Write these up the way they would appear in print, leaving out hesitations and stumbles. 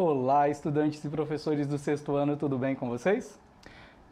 Olá, estudantes e professores do sexto ano, tudo bem com vocês?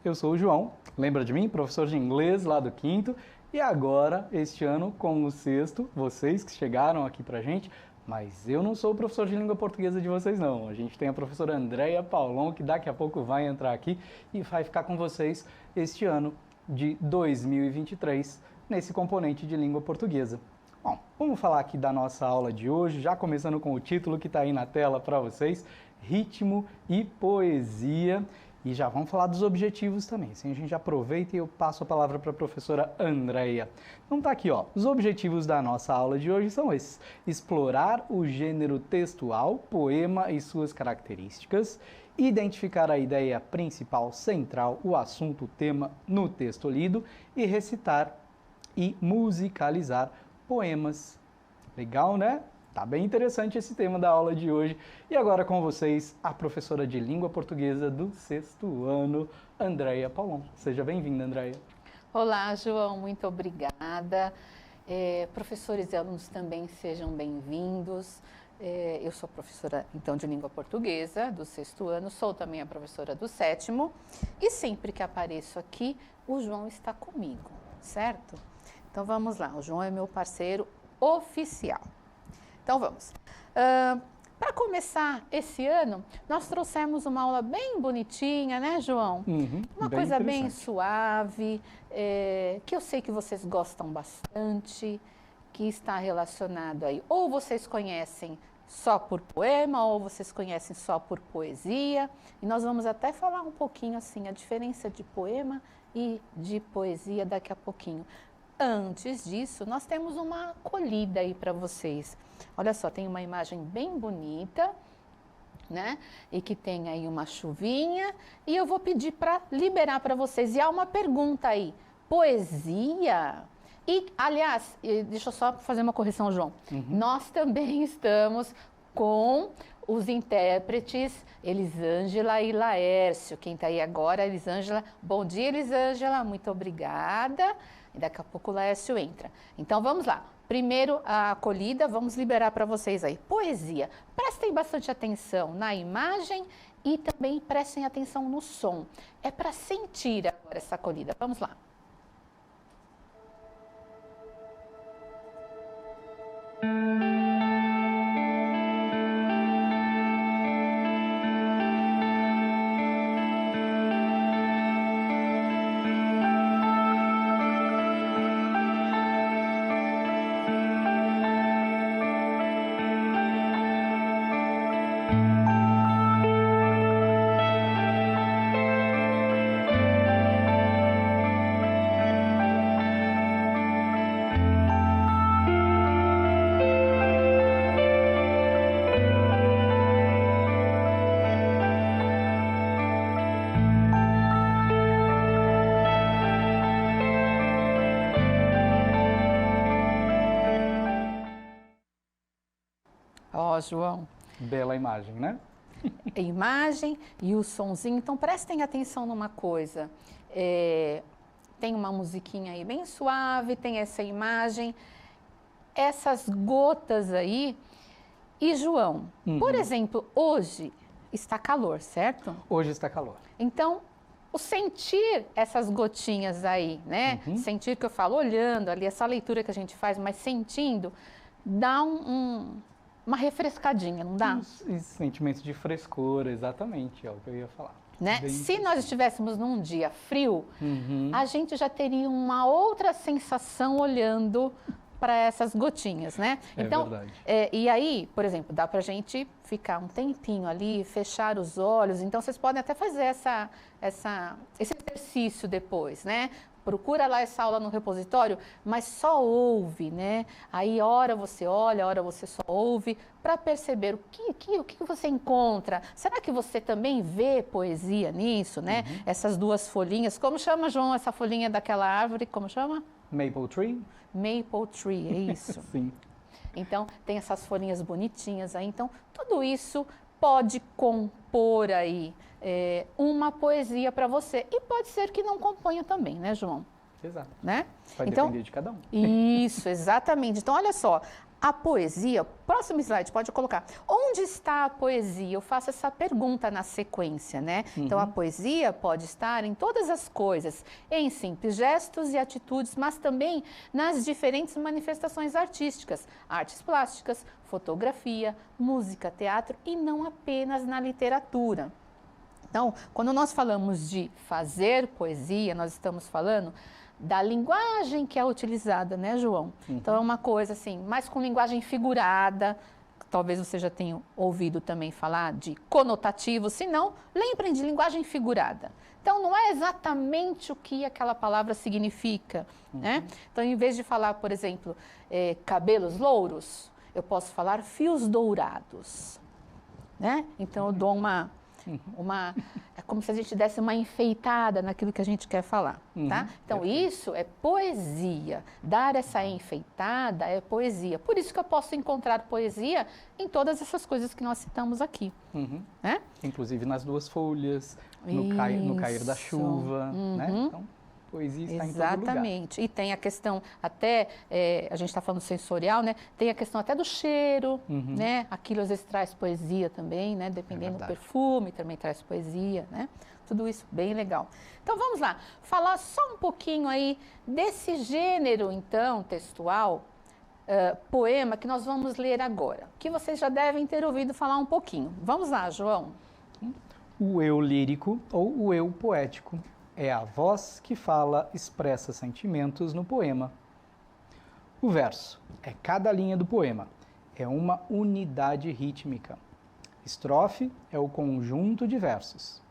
Eu sou o João, lembra de mim? Professor de inglês lá do quinto. E agora, este ano, com o sexto, vocês que chegaram aqui pra gente, mas eu não sou o professor de língua portuguesa de vocês não. A gente tem a professora Andréia Paulon, que daqui a pouco vai entrar aqui e vai ficar com vocês este ano de 2023, nesse componente de língua portuguesa. Bom, vamos falar aqui da nossa aula de hoje, já começando com o título que está aí na tela para vocês, Ritmo e Poesia. E já vamos falar dos objetivos também. Assim a gente aproveita e eu passo a palavra para a professora Andréia. Então tá aqui, ó. Os objetivos da nossa aula de hoje são esses: explorar o gênero textual, poema e suas características, identificar a ideia principal, central, o assunto, o tema no texto lido e recitar e musicalizar poemas. Legal, né? Tá bem interessante esse tema da aula de hoje. E agora com vocês, a professora de língua portuguesa do sexto ano, Andréia Paulon. Seja bem-vinda, Andréia. Olá, João, muito obrigada. Professores e alunos também sejam bem-vindos. Eu sou professora, então, de língua portuguesa do sexto ano, sou também a professora do sétimo. E sempre que apareço aqui, o João está comigo, certo? Então, vamos lá. O João é meu parceiro oficial. Então, vamos. Para começar esse ano, nós trouxemos uma aula bem bonitinha, né, João? Uma coisa bem suave, que eu sei que vocês gostam bastante, que está relacionado aí. Ou vocês conhecem só por poema, ou vocês conhecem só por poesia. E nós vamos até falar um pouquinho, assim, a diferença de poema e de poesia daqui a pouquinho. Antes disso, nós temos uma acolhida aí para vocês. Olha só, tem uma imagem bem bonita, né? E que tem aí uma chuvinha. E eu vou pedir para liberar para vocês. E há uma pergunta aí: poesia? E, aliás, deixa eu só fazer uma correção, João. Nós também estamos com os intérpretes Elisângela e Laércio. Quem está aí agora, Elisângela. Bom dia, Elisângela. Muito obrigada. E daqui a pouco o Laércio entra. Então, vamos lá. Primeiro, a acolhida, vamos liberar para vocês aí. Poesia. Prestem bastante atenção na imagem e também prestem atenção no som. É para sentir agora essa acolhida. Vamos lá. Ó, João. Bela imagem, né? A imagem e o sonzinho. Então, prestem atenção numa coisa. Tem uma musiquinha aí bem suave, tem essa imagem, essas gotas aí. E, João, por exemplo, hoje está calor, certo? Hoje está calor. Então, o sentir essas gotinhas aí, né? Sentir que eu falo, olhando ali, essa leitura que a gente faz, mas sentindo, dá uma refrescadinha, não dá? Esse sentimento de frescor, exatamente, é o que eu ia falar. Né? Se nós estivéssemos num dia frio, a gente já teria uma outra sensação olhando para essas gotinhas, né? Então, verdade. E aí, por exemplo, dá para a gente ficar um tempinho ali, fechar os olhos. Então, vocês podem até fazer esse exercício depois, né? Procura lá essa aula no repositório, mas só ouve, né? Aí, hora você olha, hora você só ouve, para perceber o que você encontra. Será que você também vê poesia nisso, né? Essas duas folhinhas. Como chama, João, essa folhinha daquela árvore? Como chama? Maple Tree? Maple Tree, é isso? Sim. Então, tem essas folhinhas bonitinhas aí. Então, tudo isso pode compor aí uma poesia para você. E pode ser que não componha também, né, João? Exato. Né? Vai então, depender de cada um. Isso, exatamente. Então, olha só, A poesia, próximo slide, pode colocar. Onde está a poesia? Eu faço essa pergunta na sequência, né? Então, a poesia pode estar em todas as coisas, em simples gestos e atitudes, mas também nas diferentes manifestações artísticas, artes plásticas, fotografia, música, teatro e não apenas na literatura. Então, quando nós falamos de fazer poesia, nós estamos falando da linguagem que é utilizada, né, João? Então, é uma coisa assim, mais com linguagem figurada, talvez você já tenha ouvido também falar de conotativo, se não, lembrem de linguagem figurada. Então, não é exatamente o que aquela palavra significa, né? Então, em vez de falar, por exemplo, cabelos louros, eu posso falar fios dourados, né? Então, eu dou é como se a gente desse uma enfeitada naquilo que a gente quer falar, tá? Então, isso é poesia. Dar essa enfeitada é poesia. Por isso que eu posso encontrar poesia em todas essas coisas que nós citamos aqui. Né? Inclusive nas duas folhas, no cair da chuva, né? Então, poesia está em todo lugar. Exatamente. E tem a questão até, a gente está falando sensorial, né? Tem a questão até do cheiro, né? Aquilo às vezes traz poesia também, né? Dependendo do perfume, também traz poesia, né? Tudo isso bem legal. Então, vamos lá. Falar só um pouquinho aí desse gênero, então, textual, poema, que nós vamos ler agora. Que vocês já devem ter ouvido falar um pouquinho. Vamos lá, João. O eu lírico ou o eu poético é a voz que fala, expressa sentimentos no poema. O verso é cada linha do poema, é uma unidade rítmica. Estrofe é o conjunto de versos.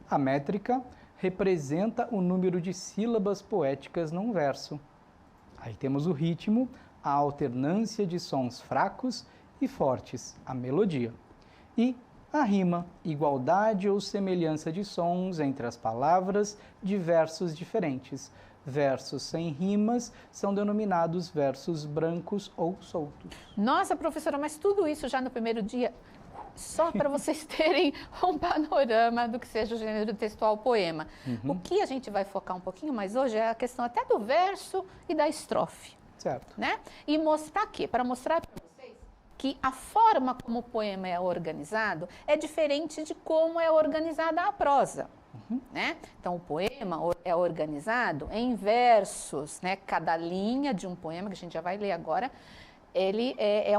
A métrica representa o número de sílabas poéticas num verso. Aí temos o ritmo, a alternância de sons fracos e fortes, a melodia. E a rima, igualdade ou semelhança de sons entre as palavras de versos diferentes. Versos sem rimas são denominados versos brancos ou soltos. Nossa, professora, mas tudo isso já no primeiro dia, só para vocês terem um panorama do que seja o gênero textual poema. O que a gente vai focar um pouquinho mais hoje é a questão até do verso e da estrofe. Certo. Né? E mostrar quê? Para mostrar para vocês que a forma como o poema é organizado é diferente de como é organizada a prosa. Né? Então, o poema é organizado em versos, né? Cada linha de um poema, que a gente já vai ler agora, ele é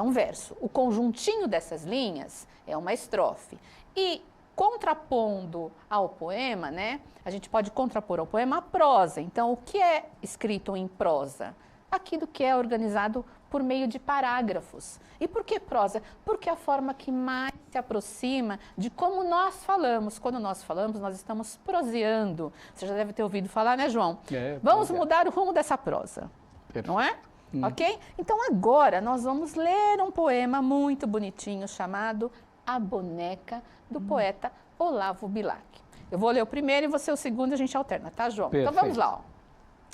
um verso. O conjuntinho dessas linhas é uma estrofe. E contrapondo ao poema, né? A gente pode contrapor ao poema a prosa. Então, o que é escrito em prosa? Aquilo que é organizado por meio de parágrafos. E por que prosa? Porque é a forma que mais se aproxima de como nós falamos. Quando nós falamos, nós estamos proseando. Você já deve ter ouvido falar, né, João? Vamos mudar o rumo dessa prosa. Perfeito. Não é? Ok? Então, agora, nós vamos ler um poema muito bonitinho chamado A Boneca, do poeta Olavo Bilac. Eu vou ler o primeiro e você o segundo e a gente alterna, tá, João? Perfeito. Então, vamos lá, ó.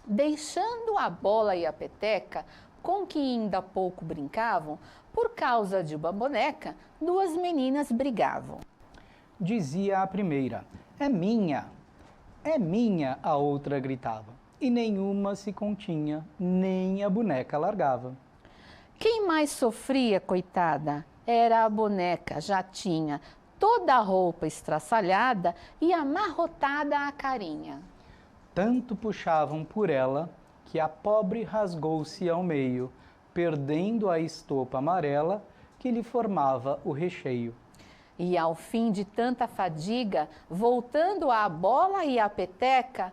Deixando a bola e a peteca, com que ainda há pouco brincavam, por causa de uma boneca, duas meninas brigavam. Dizia a primeira, é minha, a outra gritava. E nenhuma se continha, nem a boneca largava. Quem mais sofria, coitada, era a boneca, já tinha toda a roupa estraçalhada e amarrotada a carinha. Tanto puxavam por ela, que a pobre rasgou-se ao meio, perdendo a estopa amarela que lhe formava o recheio. E ao fim de tanta fadiga, voltando à bola e à peteca,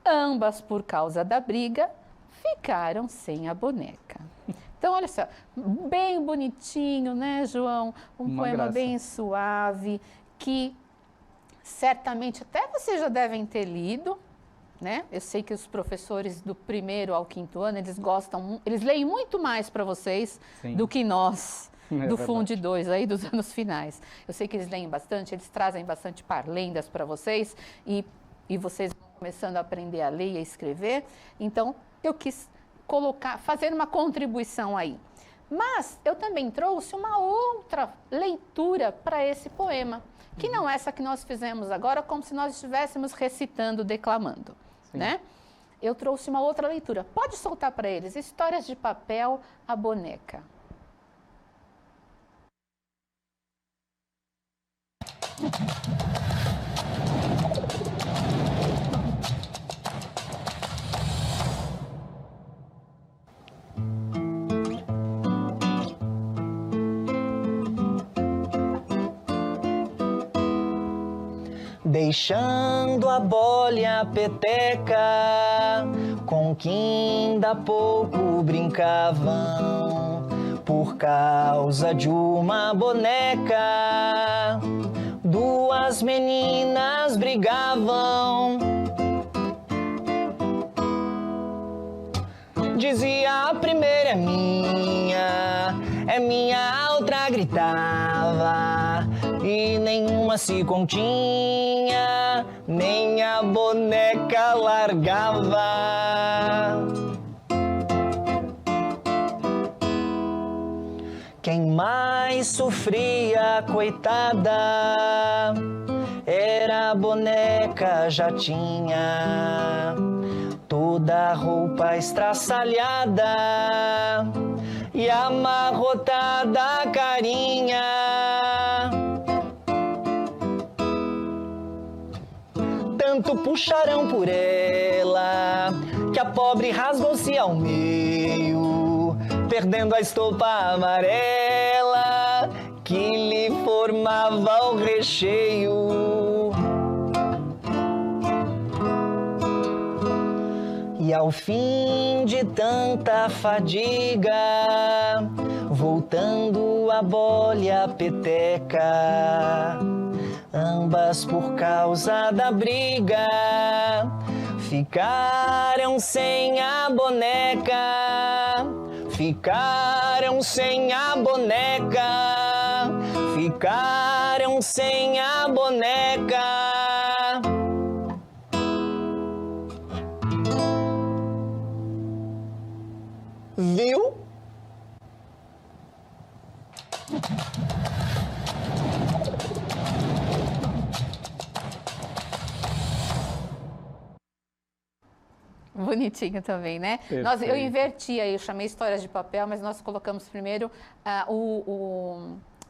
ambas por causa da briga, ficaram sem a boneca. Então, olha só, bem bonitinho, né, João? Um poema graça. bem suave, que certamente até vocês já devem ter lido, né? Eu sei que os professores do 1º ao 5º ano, eles leem muito mais para vocês do que nós, do Fundo 2, aí dos anos finais. Eu sei que eles leem bastante, eles trazem bastante parlendas para vocês e vocês vão começando a aprender a ler e a escrever. Então, eu quis fazer uma contribuição aí. Mas eu também trouxe uma outra leitura para esse poema, que não é essa que nós fizemos agora, como se nós estivéssemos recitando, declamando, né? eu trouxe uma outra leitura. Pode soltar para eles. Histórias de Papel, a Boneca. Deixando a bola e a peteca, com quem ainda pouco brincavam, por causa de uma boneca, duas meninas brigavam. Dizia a primeira é minha, a outra gritava, e nenhuma se continha, nem a boneca largava. Quem mais sofria, coitada, era a boneca, já tinha toda a roupa estraçalhada e amarrotada a carinha. Tanto puxaram por ela que a pobre rasgou-se ao meio, perdendo a estopa amarela que lhe formava o recheio. E ao fim de tanta fadiga, voltando a bola e a peteca, ambas por causa da briga, ficaram sem a boneca, ficaram sem a boneca, ficaram sem a boneca. Viu? Bonitinho também, né? Eu inverti aí, eu chamei Histórias de Papel, mas nós colocamos primeiro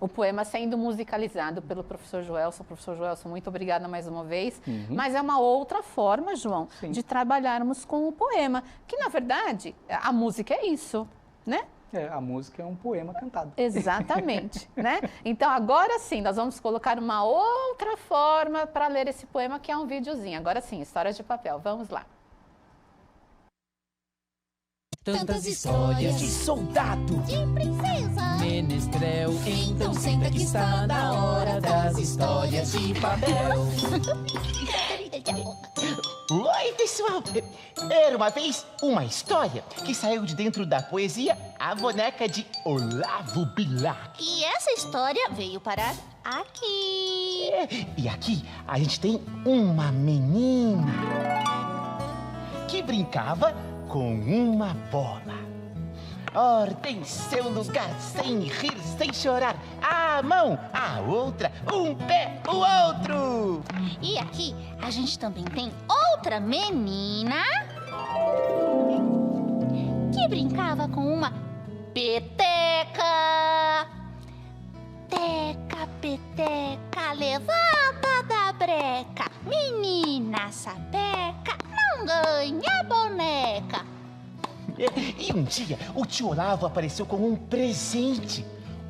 o poema sendo musicalizado pelo professor Joelson. Professor Joelson, muito obrigada mais uma vez. Mas é uma outra forma, João, de trabalharmos com o poema, que na verdade a música é isso, né? A música é um poema cantado. Exatamente, né? Então agora sim, nós vamos colocar uma outra forma para ler esse poema, que é um videozinho. Agora sim, Histórias de Papel, vamos lá. Tantas histórias de soldado, de princesa, menestrel, então senta que está na hora das histórias de papel. Oi, pessoal! Era uma vez uma história que saiu de dentro da poesia A Boneca de Olavo Bilac. E essa história veio parar aqui. E aqui a gente tem uma menina que brincava com uma bola. Ora, tem seu lugar, sem rir, sem chorar. A mão, a outra, um pé, o outro. E aqui a gente também tem outra menina que brincava com uma peteca. Teca, peteca, levanta da breca. Menina sapeca, não ganha boneca. E um dia o tio Olavo apareceu com um presente.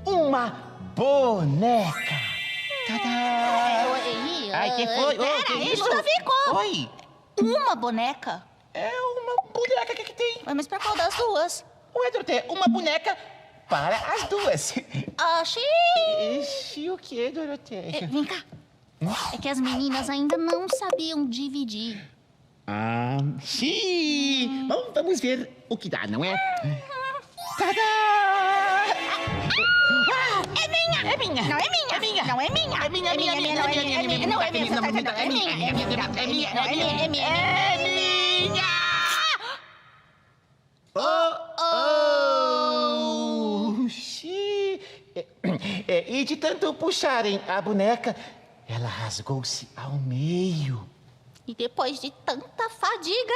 Uma boneca. Tadá! Ai, que foi? Peraí, Ludovico! Oi! Uma boneca? É uma boneca que tem. Mas pra qual das duas? Ué, Doroteia, uma boneca para as duas. Oxi! O que, Doroteia? Vem cá. É que as meninas ainda não sabiam dividir. Sim! Bom, vamos ver o que dá, não é? Tadá! É minha! É minha! Não é minha! É minha! Não é minha! É minha, é minha, não é minha! Não é minha! É minha! É minha! É minha! E de tanto puxarem a boneca, ela rasgou-se ao meio. E depois de tanta fadiga,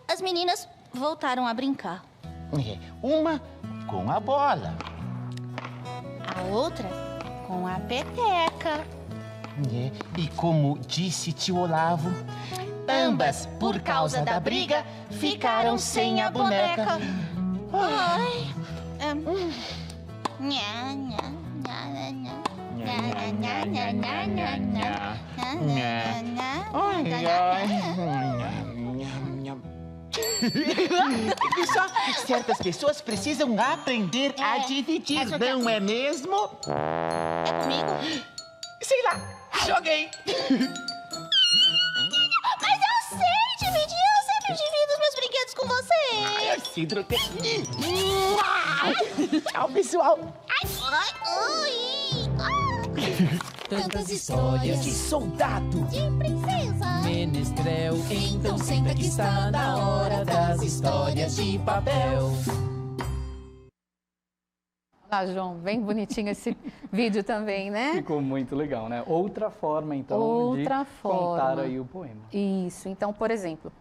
as meninas voltaram a brincar. Uma com a bola. A outra com a peteca. E como disse tio Olavo, ambas, por causa da briga, ficaram sem a boneca. Ai. Nha, nha, nha, nha. Só certas pessoas precisam aprender a dividir, não é mesmo? É comigo? Sei lá, joguei. Mas eu sei dividir, eu sempre divido os meus brinquedos com você. Ai, Cidro. Tchau, pessoal. Ai, ui. Tantas histórias De soldado. De princesa. menestrel. Então senta que está na hora das histórias de papel. Olá, João, bem bonitinho esse vídeo também, né? Ficou muito legal, né? Outra forma, então, Outra de forma. contar aí o poema. Isso, então, por exemplo,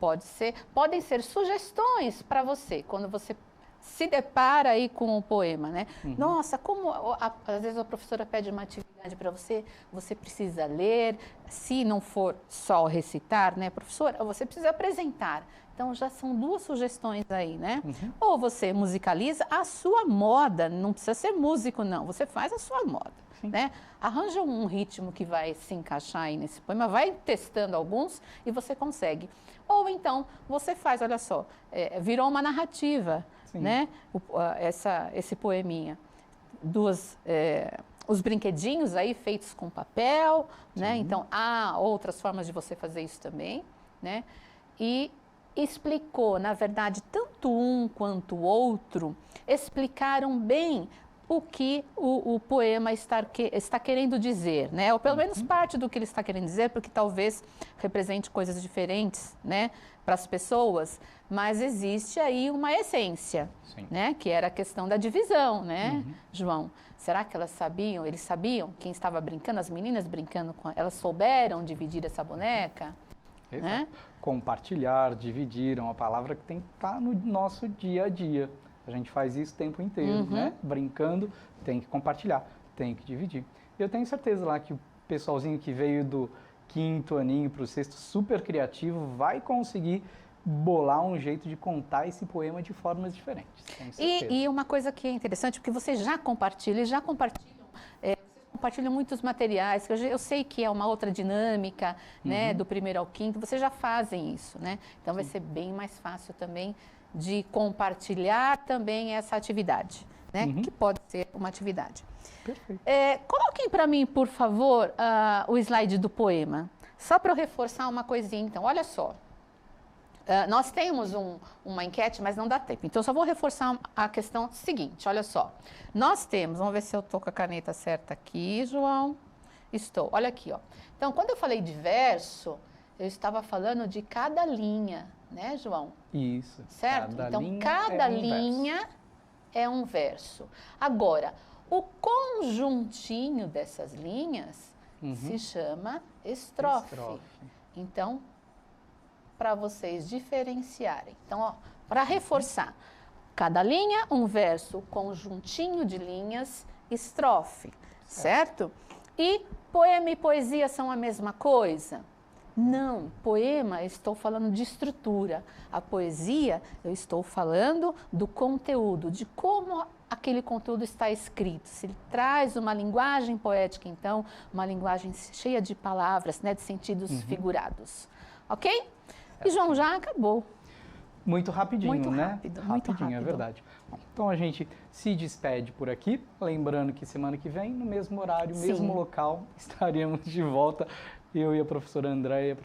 podem ser sugestões para você, quando você se depara aí com o poema, né? Nossa, às vezes a professora pede uma atividade para você, você precisa ler, se não for só recitar, né, professora, você precisa apresentar. Então, já são 2 sugestões aí, né? Ou você musicaliza a sua moda, não precisa ser músico, não, você faz a sua moda, né? Arranja um ritmo que vai se encaixar aí nesse poema, vai testando alguns e você consegue. Ou então, você faz, olha só, virou uma narrativa, né? Esse poeminha. Os brinquedinhos aí feitos com papel, né? Então, há outras formas de você fazer isso também, né? E explicou, na verdade, tanto um quanto o outro, explicaram bem o que o poema está querendo dizer, né? Ou pelo menos parte do que ele está querendo dizer, porque talvez represente coisas diferentes, né, para as pessoas, mas existe aí uma essência, né, que era a questão da divisão, né, João? Será que eles sabiam quem estava brincando, as meninas brincando com elas souberam dividir essa boneca? Exato. Né? Compartilhar, dividir, é uma palavra que tem que estar no nosso dia a dia. A gente faz isso o tempo inteiro, né? Brincando, tem que compartilhar, tem que dividir. Eu tenho certeza lá que o pessoalzinho que veio do 5º aninho para o 6º, super criativo, vai conseguir bolar um jeito de contar esse poema de formas diferentes. Tenho certeza. E uma coisa que é interessante, porque você já compartilham muitos materiais, que eu sei que é uma outra dinâmica, né, do 1º ao 5º, vocês já fazem isso, né? Então vai ser bem mais fácil também de compartilhar também essa atividade, né? Que pode ser uma atividade. Perfeito. Coloquem para mim, por favor, o slide do poema, só para eu reforçar uma coisinha. Então, olha só. Nós temos uma enquete, mas não dá tempo. Então, eu só vou reforçar a questão seguinte, olha só. Nós temos, vamos ver se eu estou com a caneta certa aqui, João. Estou, olha aqui, ó. Então, quando eu falei de verso, eu estava falando de cada linha, né, João? Isso. Certo? Cada então, linha cada é um linha verso. é um verso. Agora, o conjuntinho dessas linhas se chama estrofe. Então, para vocês diferenciarem. Então, para reforçar, cada linha, um verso, conjuntinho de linhas, estrofe, certo? E poema e poesia são a mesma coisa? Não, poema, estou falando de estrutura. A poesia, eu estou falando do conteúdo, de como aquele conteúdo está escrito. Se ele traz uma linguagem poética, então, uma linguagem cheia de palavras, né, de sentidos figurados. Ok? E João, já acabou. Muito rapidinho, Muito né? rápido, muito Rapidinho, é rápido. verdade. Bom, então a gente se despede por aqui, lembrando que semana que vem, no mesmo horário, Sim. mesmo local, estaremos de volta, eu e a professora Andréia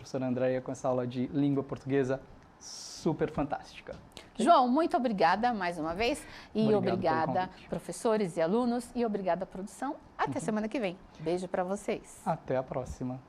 com essa aula de língua portuguesa super fantástica. João, muito obrigada mais uma vez. E Obrigado pelo obrigada, convite. professores e alunos. E obrigada, produção. Até semana que vem. Beijo para vocês. Até a próxima.